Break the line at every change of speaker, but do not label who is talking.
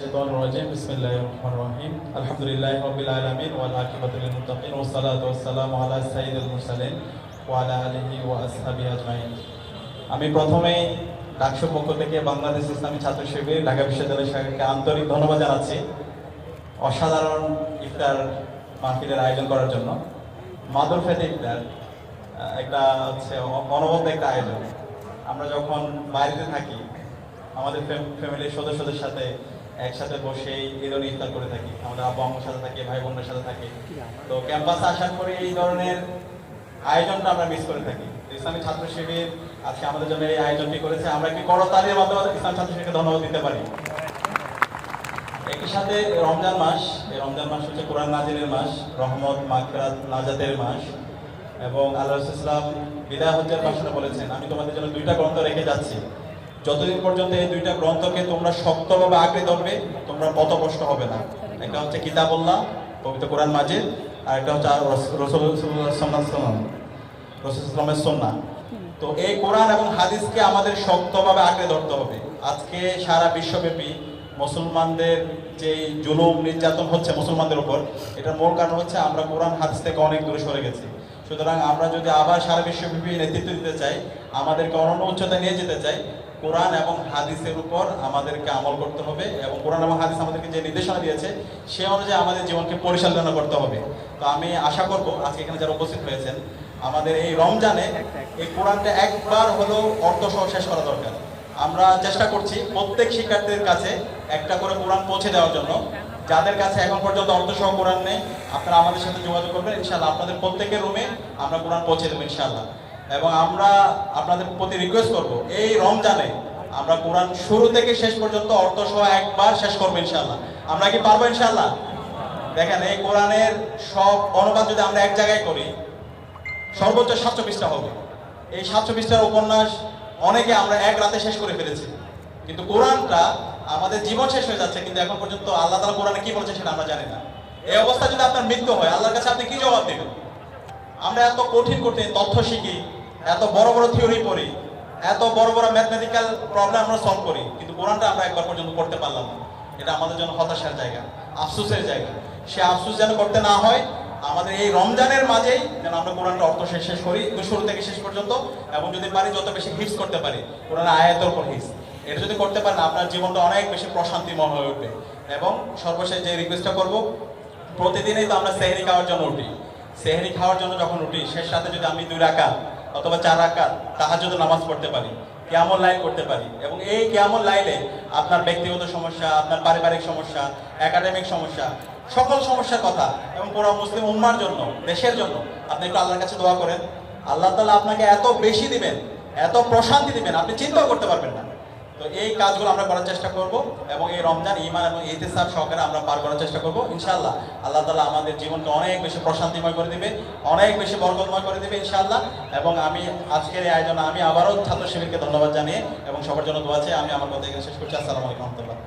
الشيطان الرجيم بسم الله الرحمن الرحيم الحمد لله رب العالمين والعاقبة للمتقين والصلاة والسلام على سيد المرسلين وعلى آله وأصحابه أجمعين। আমি প্রথমেই ডাকসুর পক্ষ থেকে বাংলাদেশ ইসলামী ছাত্র শিবির ঢাকা বিশ্ববিদ্যালয় শাখাকে আন্তরিক ধন্যবাদ জানাচ্ছি অসাধারণ ইফতার মাহফিলের আয়োজন করার জন্য। মাদুর ফেতে ইফতার একটা হচ্ছে অনবদ্য একটা আয়োজন। আমরা যখন বাইরে থাকি আমাদের ফ্যামিলির সদস্যদের সাথে একসাথে বসে ঈদের ইফতার করে থাকি, আমাদের আব্বু আম্মুর সাথে থাকি, ভাই বোনের সাথে থাকি। তো ক্যাম্পাসে আসার পরে এই ধরনের আয়োজনটা আমরা মিস করে থাকি। ইসলামী ছাত্র শিবির আজকে আমাদের জন্য এই আয়োজনটি করেছে, আমরা কি করতালির মাধ্যমে ইসলামী ছাত্র শিবিরকে ধন্যবাদ দিতে পারি। একই সাথে রমজান মাস, এই রমজান মাস হচ্ছে কোরআন নাজিলের মাস, রহমত মাগফিরাত নাজাতের মাস এবং আল্লাহ রাসূল সাল্লাল্লাহু আলাইহি ওয়াসাল্লাম বিদায় হজ্জের ভাষণে বলেছেন, আমি তোমাদের জন্য দুইটা গ্রন্থ রেখে যাচ্ছি, যতদিন পর্যন্ত এই দুইটা গ্রন্থকে তোমরা শক্তভাবে আঁকড়ে ধরবে তোমরা পথভ্রষ্ট হবে না। একটা হচ্ছে কিতাবুল্লাহ পবিত্র কোরআন মাজিদ, আর একটা হচ্ছে রাসূলুল্লাহ সুন্নাহ। তো এই কোরআন এবং হাদিসকে আমাদের শক্তভাবে আঁকড়ে ধরতে হবে। আজকে সারা বিশ্বব্যাপী মুসলমানদের যে জুলুম নির্যাতন হচ্ছে মুসলমানদের উপর, এটার মূল কারণ হচ্ছে আমরা কোরআন হাদিস থেকে অনেক দূরে সরে গেছি। সুতরাং আমরা যদি আবার সারা বিশ্বব্যাপী নেতৃত্ব দিতে চাই, আমাদেরকে অনন্য উচ্চতায় নিয়ে যেতে চাই, কোরআন এবং হাদিসের উপর আমাদেরকে আমল করতে হবে এবং কোরআন এবং হাদিস আমাদেরকে যে নির্দেশনা দিয়েছে সে অনুযায়ী আমাদের জীবনকে পরিচালনা করতে হবে। তো আমি আশা করব আজকে এখানে যারা উপস্থিত হয়েছেন, আমাদের এই রমজানে এই কোরআনটা একবার হলেও অর্থসহ শেষ করা দরকার। আমরা চেষ্টা করছি প্রত্যেক শিক্ষার্থীদের কাছে একটা করে কোরআন পৌঁছে দেওয়ার জন্য। যাদের কাছে এখন পর্যন্ত অর্থসহ কোরআন নেই, আপনারা আমাদের সাথে যোগাযোগ করবেন, ইনশাআল্লাহ আপনাদের প্রত্যেকের রুমে আমরা কোরআন পৌঁছে দেবো ইনশাআল্লাহ। এবং আমরা আপনাদের প্রতি রিকোয়েস্ট করব, এই রমজানে আমরা কোরআন শুরু থেকে শেষ পর্যন্ত অর্থসহ একবার শেষ করবো ইনশাআল্লাহ। আমরা কি পারবো ইনশাআল্লাহ? দেখেন, এই কোরআনের সব অনুবাদ যদি আমরা এক জায়গায় করি সর্বোচ্চ 700 পৃষ্ঠা হবে। এই 700 পৃষ্ঠার উপন্যাস অনেকে আমরা এক রাতে শেষ করে ফেলেছি, কিন্তু কোরআনটা আমাদের জীবন শেষ হয়ে যাচ্ছে, কিন্তু এখন পর্যন্ত আল্লাহ তাআলা কোরআনে কি বলেছে সেটা আমরা জানি না। এই অবস্থা যদি আপনার মৃত্যু হয়, আল্লাহর কাছে আপনি কি জবাব দেবেন? আমরা এত কঠিন কঠিন তথ্য শিখি, এত বড় বড় থিওরি পড়ি, এত বড় বড় ম্যাথমেটিক্যাল প্রবলেম আমরা সলভ করি, কিন্তু কোরআনটা আমরা একবার পর্যন্ত পড়তে পারলাম না। এটা আমাদের জন্য হতাশার জায়গা, আফসোসের জায়গা। সে আফসোস যেন করতে না হয়, আমাদের এই রমজানের মাঝেই যেন আমরা কোরআনটা অর্থ শেষ করি শুরু থেকে শেষ পর্যন্ত, এবং যদি পারি যত বেশি হিফজ করতে পারি কোরআনের আয়াতের উপর হিফজ, এটা যদি করতে পারেন আপনার জীবনটা অনেক বেশি প্রশান্তিময় হয়ে উঠবে। এবং সর্বশেষ যে রিকোয়েস্টটা করব, প্রতিদিনই তো আমরা সেহরি খাওয়ার জন্য উঠি, সেহরি খাওয়ার জন্য যখন উঠি শেষ রাতে যদি আমি 2 রাকাত অথবা 4 রাকাত তাহাজ্জুদের নামাজ পড়তে পারি, কিয়ামুল লাইল করতে পারি, এবং এই কিয়ামুল লাইলে আপনার ব্যক্তিগত সমস্যা, আপনার পারিবারিক সমস্যা, একাডেমিক সমস্যা, সকল সমস্যার কথা এবং পুরো মুসলিম উম্মার জন্য, দেশের জন্য আপনি একটু আল্লাহর কাছে দোয়া করেন। আল্লাহ তাআলা আপনাকে এত বেশি দিবেন, এত প্রশান্তি দিবেন, আপনি চিন্তাও করতে পারবেন না। তো এই কাজগুলো আমরা করার চেষ্টা করব এবং এই রমজান ঈমান এবং ইহতিসাব সহকারে আমরা পার করার চেষ্টা করব ইনশাআল্লাহ। আল্লাহ তাআলা আমাদের জীবনকে অনেক বেশি প্রশান্তিময় করে দিবে, অনেক বেশি বরকতময় করে দিবে ইনশাআল্লাহ। এবং আমি আজকের এই আয়োজনে আমি আবারও ছাত্র শিবিরকে ধন্যবাদ জানিয়ে এবং সবার জন্য দোয়া চাই আমি আমার কথা এখানে শেষ করছি। আসসালামু আলাইকুম ওয়া রাহমাতুল্লাহ।